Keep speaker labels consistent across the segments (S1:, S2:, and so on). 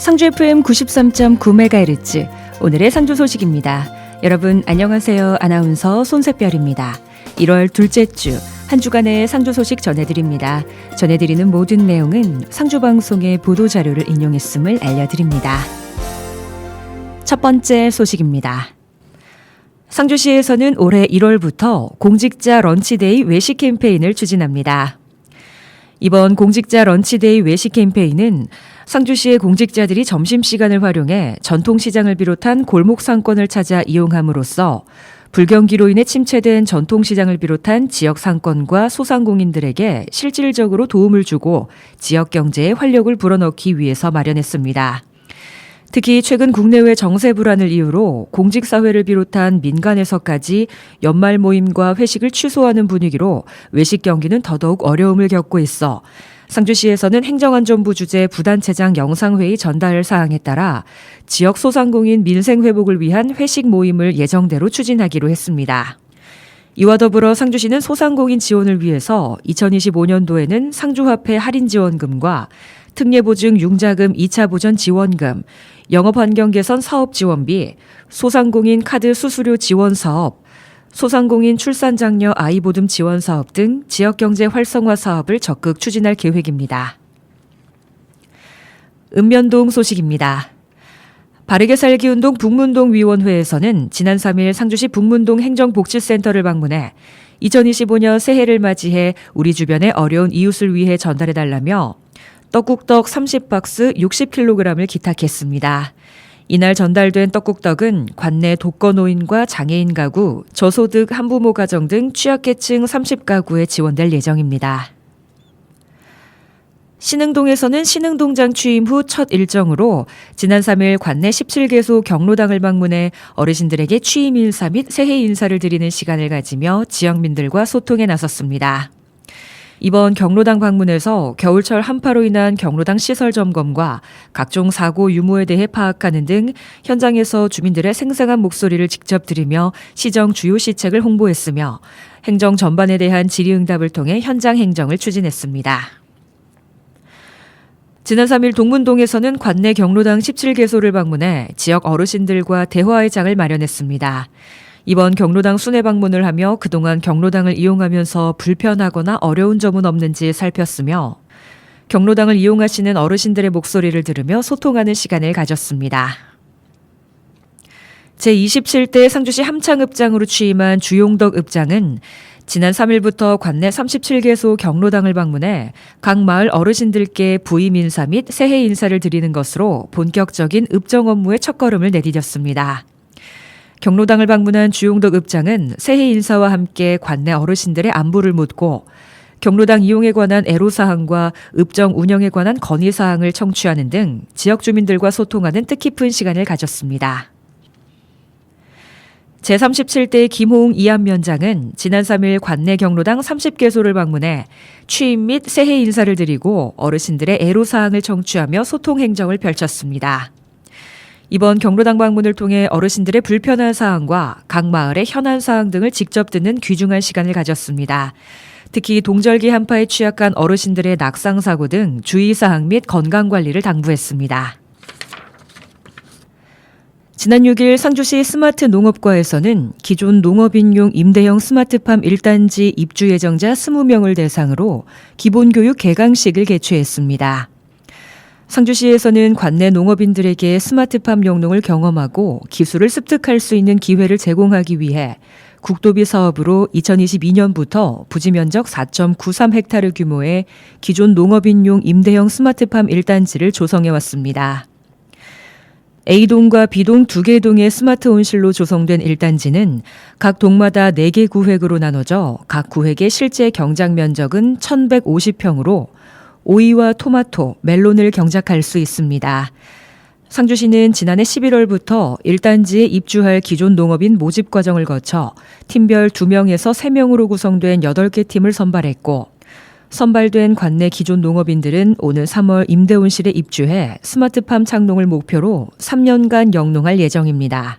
S1: 상주 FM 93.9MHz 오늘의 상주 소식입니다. 여러분 안녕하세요. 아나운서 손새별입니다. 1월 둘째 주 한 주간의 상주 소식 전해드립니다. 전해드리는 모든 내용은 상주방송의 보도자료를 인용했음을 알려드립니다. 첫 번째 소식입니다. 상주시에서는 올해 1월부터 공직자 런치데이 외식 캠페인을 추진합니다. 이번 공직자 런치데이 외식 캠페인은 상주시의 공직자들이 점심시간을 활용해 전통시장을 비롯한 골목 상권을 찾아 이용함으로써 불경기로 인해 침체된 전통시장을 비롯한 지역 상권과 소상공인들에게 실질적으로 도움을 주고 지역 경제에 활력을 불어넣기 위해서 마련했습니다. 특히 최근 국내외 정세 불안을 이유로 공직사회를 비롯한 민간에서까지 연말 모임과 회식을 취소하는 분위기로 외식 경기는 더더욱 어려움을 겪고 있어 상주시에서는 행정안전부 주재 부단체장 영상회의 전달 사항에 따라 지역 소상공인 민생 회복을 위한 회식 모임을 예정대로 추진하기로 했습니다. 이와 더불어 상주시는 소상공인 지원을 위해서 2025년도에는 상주화폐 할인 지원금과 특례보증 융자금 2차 보전 지원금, 영업환경 개선 사업 지원비, 소상공인 카드 수수료 지원 사업, 소상공인 출산장려 아이보듬 지원 사업 등 지역경제 활성화 사업을 적극 추진할 계획입니다. 읍면동 소식입니다. 바르게 살기 운동 북문동 위원회에서는 지난 3일 상주시 북문동 행정복지센터를 방문해 2025년 새해를 맞이해 우리 주변의 어려운 이웃을 위해 전달해달라며 떡국떡 30박스 60kg을 기탁했습니다. 이날 전달된 떡국떡은 관내 독거노인과 장애인 가구, 저소득 한부모 가정 등 취약계층 30가구에 지원될 예정입니다. 신흥동에서는 신흥동장 취임 후 첫 일정으로 지난 3일 관내 17개소 경로당을 방문해 어르신들에게 취임 인사 및 새해 인사를 드리는 시간을 가지며 지역민들과 소통에 나섰습니다. 이번 경로당 방문에서 겨울철 한파로 인한 경로당 시설 점검과 각종 사고 유무에 대해 파악하는 등 현장에서 주민들의 생생한 목소리를 직접 들으며 시정 주요 시책을 홍보했으며 행정 전반에 대한 질의응답을 통해 현장 행정을 추진했습니다. 지난 3일 동문동에서는 관내 경로당 17개소를 방문해 지역 어르신들과 대화의 장을 마련했습니다. 이번 경로당 순회 방문을 하며 그동안 경로당을 이용하면서 불편하거나 어려운 점은 없는지 살폈으며 경로당을 이용하시는 어르신들의 목소리를 들으며 소통하는 시간을 가졌습니다. 제27대 상주시 함창읍장으로 취임한 주용덕 읍장은 지난 3일부터 관내 37개소 경로당을 방문해 각 마을 어르신들께 부임 인사 및 새해 인사를 드리는 것으로 본격적인 읍정 업무의 첫걸음을 내디뎠습니다. 경로당을 방문한 주용덕 읍장은 새해 인사와 함께 관내 어르신들의 안부를 묻고 경로당 이용에 관한 애로사항과 읍정 운영에 관한 건의사항을 청취하는 등 지역 주민들과 소통하는 뜻깊은 시간을 가졌습니다. 제37대 김호웅 이안면장은 지난 3일 관내 경로당 30개소를 방문해 취임 및 새해 인사를 드리고 어르신들의 애로사항을 청취하며 소통 행정을 펼쳤습니다. 이번 경로당 방문을 통해 어르신들의 불편한 사항과 각 마을의 현안 사항 등을 직접 듣는 귀중한 시간을 가졌습니다. 특히 동절기 한파에 취약한 어르신들의 낙상사고 등 주의사항 및 건강관리를 당부했습니다. 지난 6일 상주시 스마트 농업과에서는 기존 농업인용 임대형 스마트팜 1단지 입주 예정자 20명을 대상으로 기본교육 개강식을 개최했습니다. 상주시에서는 관내 농업인들에게 스마트팜 영농을 경험하고 기술을 습득할 수 있는 기회를 제공하기 위해 국도비 사업으로 2022년부터 부지면적 4.93헥타르 규모의 기존 농업인용 임대형 스마트팜 1단지를 조성해왔습니다. A동과 B동 2개 동의 스마트 온실로 조성된 1단지는 각 동마다 4개 구획으로 나눠져 각 구획의 실제 경작 면적은 1,150평으로 오이와 토마토, 멜론을 경작할 수 있습니다. 상주시는 지난해 11월부터 1단지에 입주할 기존 농업인 모집 과정을 거쳐 팀별 2명에서 3명으로 구성된 8개 팀을 선발했고 선발된 관내 기존 농업인들은 오는 3월 임대온실에 입주해 스마트팜 창농을 목표로 3년간 영농할 예정입니다.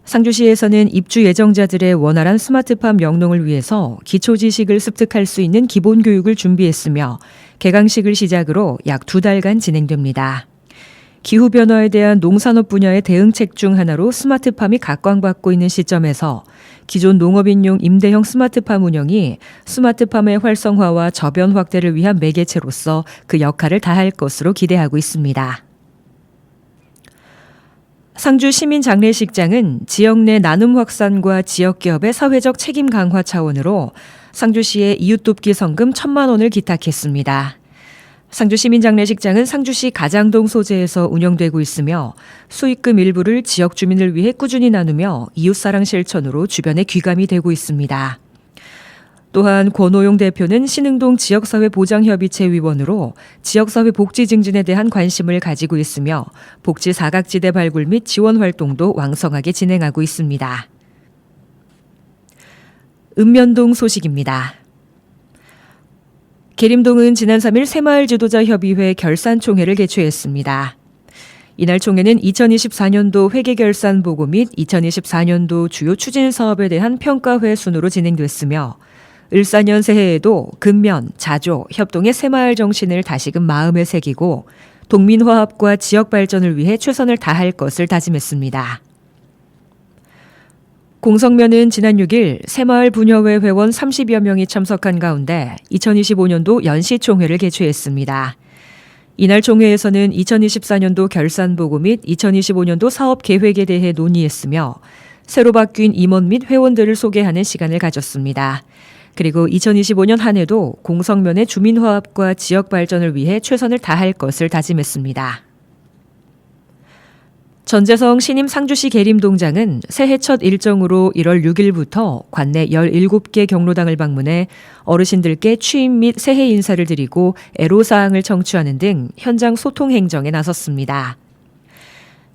S1: 상주시에서는 입주 예정자들의 원활한 스마트팜 영농을 위해서 기초 지식을 습득할 수 있는 기본 교육을 준비했으며 개강식을 시작으로 약 2달간 진행됩니다. 기후변화에 대한 농산업 분야의 대응책 중 하나로 스마트팜이 각광받고 있는 시점에서 기존 농업인용 임대형 스마트팜 운영이 스마트팜의 활성화와 저변 확대를 위한 매개체로서 그 역할을 다할 것으로 기대하고 있습니다. 상주 시민장례식장은 지역 내 나눔 확산과 지역 기업의 사회적 책임 강화 차원으로 상주시에 이웃돕기 성금 1,000만 원을 기탁했습니다. 상주 시민장례식장은 상주시 가장동 소재에서 운영되고 있으며 수익금 일부를 지역 주민을 위해 꾸준히 나누며 이웃사랑 실천으로 주변에 귀감이 되고 있습니다. 또한 권오용 대표는 신흥동 지역사회보장협의체 위원으로 지역사회 복지 증진에 대한 관심을 가지고 있으며 복지 사각지대 발굴 및 지원 활동도 왕성하게 진행하고 있습니다. 읍면동 소식입니다. 계림동은 지난 3일 새마을지도자협의회 결산총회를 개최했습니다. 이날 총회는 2024년도 회계결산보고 및 2024년도 주요 추진사업에 대한 평가회 순으로 진행됐으며 을사년 새해에도 근면, 자조, 협동의 새마을 정신을 다시금 마음에 새기고 동민화합과 지역발전을 위해 최선을 다할 것을 다짐했습니다. 공성면은 지난 6일 새마을 분여회 회원 30여 명이 참석한 가운데 2025년도 연시총회를 개최했습니다. 이날 총회에서는 2024년도 결산보고 및 2025년도 사업계획에 대해 논의했으며 새로 바뀐 임원 및 회원들을 소개하는 시간을 가졌습니다. 그리고 2025년 한 해도 공성면의 주민화합과 지역발전을 위해 최선을 다할 것을 다짐했습니다. 전재성 신임 상주시 계림동장은 새해 첫 일정으로 1월 6일부터 관내 17개 경로당을 방문해 어르신들께 취임 및 새해 인사를 드리고 애로사항을 청취하는 등 현장 소통 행정에 나섰습니다.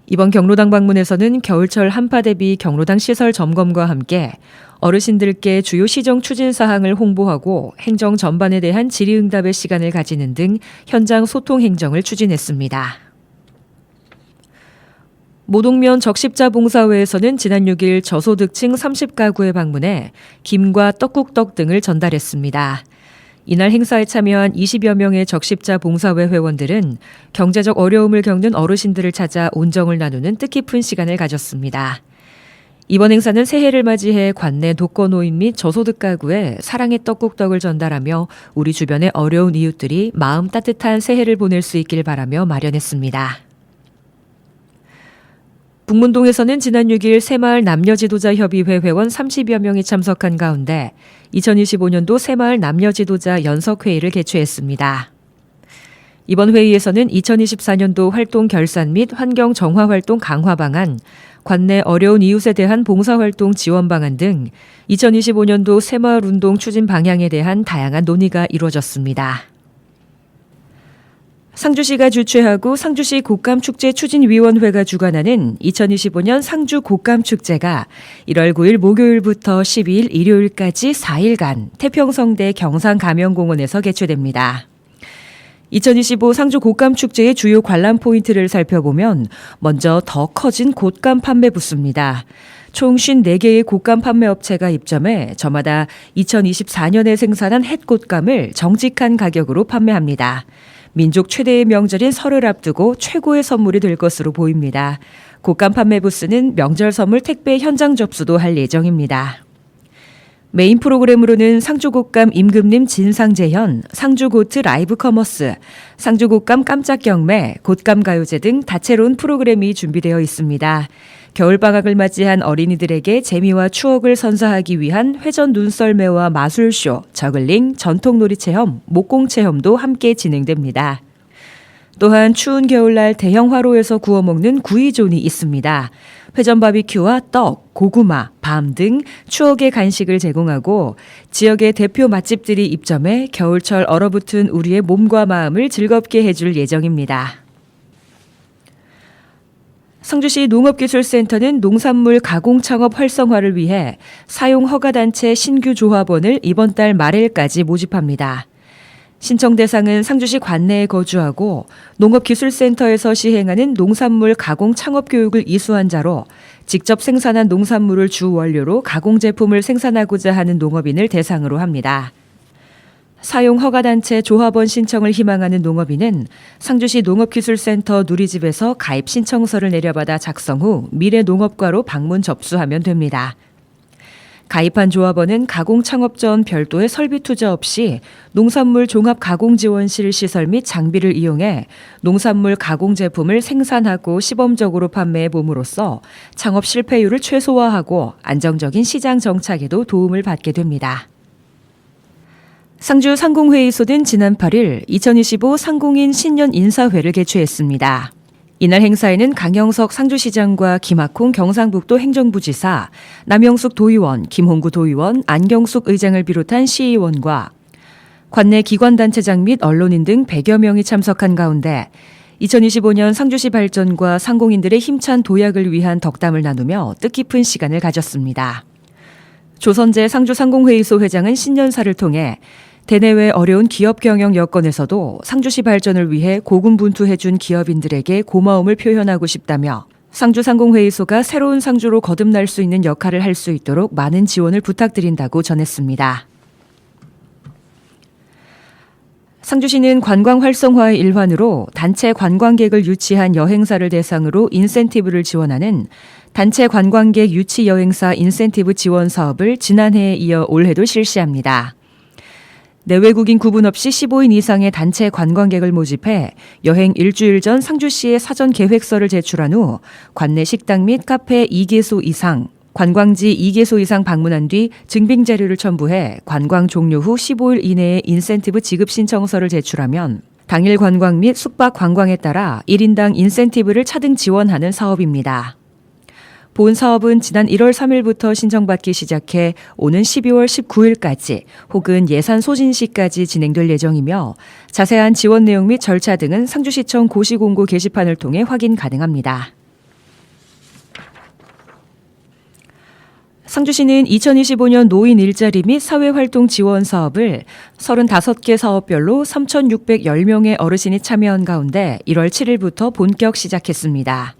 S1: 이번 경로당 방문에서는 겨울철 한파 대비 경로당 시설 점검과 함께 어르신들께 주요 시정 추진 사항을 홍보하고 행정 전반에 대한 질의응답의 시간을 가지는 등 현장 소통 행정을 추진했습니다. 모동면 적십자 봉사회에서는 지난 6일 저소득층 30가구에 방문해 김과 떡국떡 등을 전달했습니다. 이날 행사에 참여한 20여 명의 적십자 봉사회 회원들은 경제적 어려움을 겪는 어르신들을 찾아 온정을 나누는 뜻깊은 시간을 가졌습니다. 이번 행사는 새해를 맞이해 관내 독거노인 및 저소득 가구에 사랑의 떡국떡을 전달하며 우리 주변의 어려운 이웃들이 마음 따뜻한 새해를 보낼 수 있길 바라며 마련했습니다. 북문동에서는 지난 6일 새마을 남녀지도자협의회 회원 30여 명이 참석한 가운데 2025년도 새마을 남녀지도자 연석회의를 개최했습니다. 이번 회의에서는 2024년도 활동 결산 및 환경 정화 활동 강화 방안, 관내 어려운 이웃에 대한 봉사활동 지원 방안 등 2025년도 새마을 운동 추진 방향에 대한 다양한 논의가 이루어졌습니다. 상주시가 주최하고 상주시 곶감축제 추진위원회가 주관하는 2025년 상주 곶감축제가 1월 9일 목요일부터 12일 일요일까지 4일간 태평성대 경상가명공원에서 개최됩니다. 2025 상주 곶감축제의 주요 관람 포인트를 살펴보면 먼저 더 커진 곶감 판매 부스입니다. 총 54개의 곶감 판매 업체가 입점해 저마다 2024년에 생산한 햇곶감을 정직한 가격으로 판매합니다. 민족 최대의 명절인 설을 앞두고 최고의 선물이 될 것으로 보입니다. 곶감 판매 부스는 명절 선물 택배 현장 접수도 할 예정입니다. 메인 프로그램으로는 상주곶감 임금님 진상재현, 상주고트 라이브 커머스, 상주곶감 깜짝 경매, 곶감 가요제 등 다채로운 프로그램이 준비되어 있습니다. 겨울방학을 맞이한 어린이들에게 재미와 추억을 선사하기 위한 회전 눈썰매와 마술쇼, 저글링, 전통놀이 체험, 목공 체험도 함께 진행됩니다. 또한 추운 겨울날 대형 화로에서 구워 먹는 구이존이 있습니다. 회전 바비큐와 떡, 고구마, 밤 등 추억의 간식을 제공하고 지역의 대표 맛집들이 입점해 겨울철 얼어붙은 우리의 몸과 마음을 즐겁게 해줄 예정입니다. 상주시 농업기술센터는 농산물 가공 창업 활성화를 위해 사용 허가단체 신규 조합원을 이번 달 말일까지 모집합니다. 신청 대상은 상주시 관내에 거주하고 농업기술센터에서 시행하는 농산물 가공 창업 교육을 이수한 자로 직접 생산한 농산물을 주 원료로 가공 제품을 생산하고자 하는 농업인을 대상으로 합니다. 사용허가단체 조합원 신청을 희망하는 농업인은 상주시 농업기술센터 누리집에서 가입 신청서를 내려받아 작성 후 미래농업과로 방문 접수하면 됩니다. 가입한 조합원은 가공창업 전 별도의 설비 투자 없이 농산물 종합가공지원실 시설 및 장비를 이용해 농산물 가공 제품을 생산하고 시범적으로 판매해 봄으로써 창업 실패율을 최소화하고 안정적인 시장 정착에도 도움을 받게 됩니다. 상주 상공회의소는 지난 8일 2025 상공인 신년 인사회를 개최했습니다. 이날 행사에는 강영석 상주시장과 김학홍 경상북도 행정부지사, 남영숙 도의원, 김홍구 도의원, 안경숙 의장을 비롯한 시의원과 관내 기관단체장 및 언론인 등 100여 명이 참석한 가운데 2025년 상주시 발전과 상공인들의 힘찬 도약을 위한 덕담을 나누며 뜻깊은 시간을 가졌습니다. 조선재 상주상공회의소 회장은 신년사를 통해 대내외 어려운 기업 경영 여건에서도 상주시 발전을 위해 고군분투해준 기업인들에게 고마움을 표현하고 싶다며 상주상공회의소가 새로운 상주로 거듭날 수 있는 역할을 할 수 있도록 많은 지원을 부탁드린다고 전했습니다. 상주시는 관광 활성화의 일환으로 단체 관광객을 유치한 여행사를 대상으로 인센티브를 지원하는 단체 관광객 유치 여행사 인센티브 지원 사업을 지난해에 이어 올해도 실시합니다. 내외국인 구분 없이 15인 이상의 단체 관광객을 모집해 여행 일주일 전 상주시에 사전 계획서를 제출한 후 관내 식당 및 카페 2개소 이상, 관광지 2개소 이상 방문한 뒤 증빙 자료를 첨부해 관광 종료 후 15일 이내에 인센티브 지급 신청서를 제출하면 당일 관광 및 숙박 관광에 따라 1인당 인센티브를 차등 지원하는 사업입니다. 본 사업은 지난 1월 3일부터 신청받기 시작해 오는 12월 19일까지 혹은 예산 소진 시까지 진행될 예정이며 자세한 지원 내용 및 절차 등은 상주시청 고시공고 게시판을 통해 확인 가능합니다. 상주시는 2025년 노인 일자리 및 사회활동 지원 사업을 35개 사업별로 3,610명의 어르신이 참여한 가운데 1월 7일부터 본격 시작했습니다.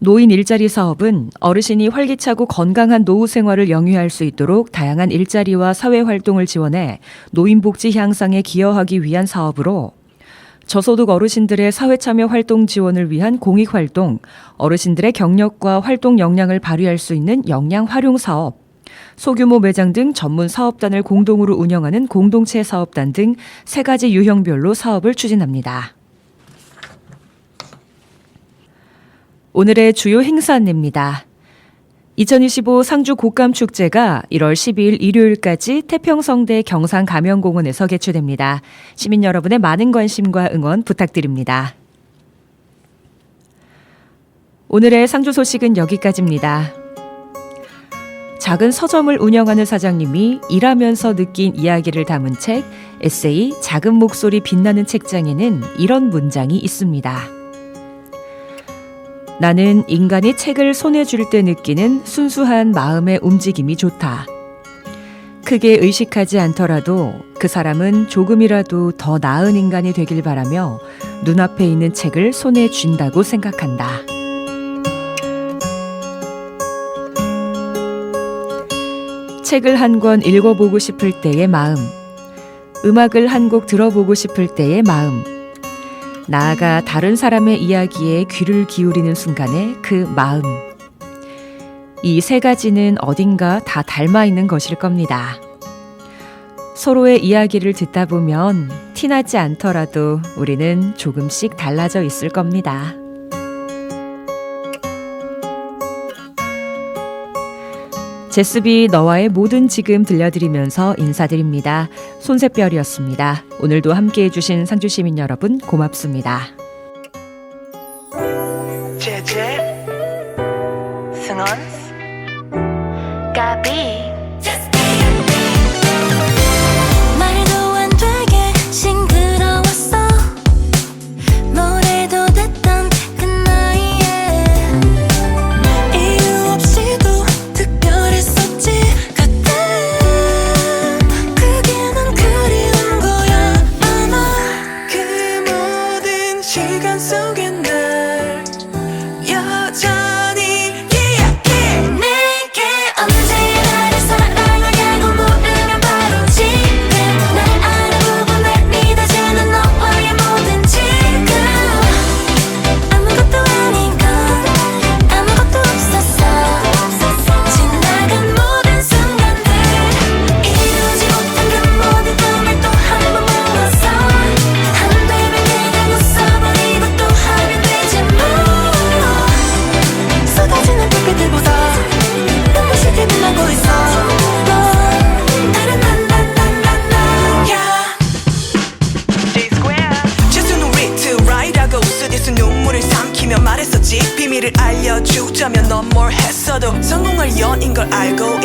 S1: 노인 일자리 사업은 어르신이 활기차고 건강한 노후 생활을 영위할 수 있도록 다양한 일자리와 사회활동을 지원해 노인복지 향상에 기여하기 위한 사업으로 저소득 어르신들의 사회참여 활동 지원을 위한 공익활동, 어르신들의 경력과 활동 역량을 발휘할 수 있는 역량 활용 사업, 소규모 매장 등 전문 사업단을 공동으로 운영하는 공동체 사업단 등 3가지 유형별로 사업을 추진합니다. 오늘의 주요 행사 안내입니다. 2025 상주 곶감축제가 1월 12일 일요일까지 태평성대 경상가면공원에서 개최됩니다. 시민 여러분의 많은 관심과 응원 부탁드립니다. 오늘의 상주 소식은 여기까지입니다. 작은 서점을 운영하는 사장님이 일하면서 느낀 이야기를 담은 책, 에세이 작은 목소리 빛나는 책장에는 이런 문장이 있습니다. 나는 인간이 책을 손에 쥘 때 느끼는 순수한 마음의 움직임이 좋다. 크게 의식하지 않더라도 그 사람은 조금이라도 더 나은 인간이 되길 바라며 눈앞에 있는 책을 손에 쥔다고 생각한다. 책을 한 권 읽어보고 싶을 때의 마음, 음악을 한 곡 들어보고 싶을 때의 마음, 나아가 다른 사람의 이야기에 귀를 기울이는 순간의 그 마음. 이 3가지는 어딘가 다 닮아 있는 것일 겁니다. 서로의 이야기를 듣다 보면 티나지 않더라도 우리는 조금씩 달라져 있을 겁니다. 제스비 너와의 모든 지금 들려드리면서 인사드립니다. 손새별이었습니다. 오늘도 함께해 주신 상주시민 여러분 고맙습니다.
S2: 제제 승원 까비
S3: 말도 안 되게 싱그러웠어 노래도 됐던 그 나이에 이유 없이도 특별했었지 그때 그게 난 그리운 거야 아마
S2: 그 모든 거인 걸 알고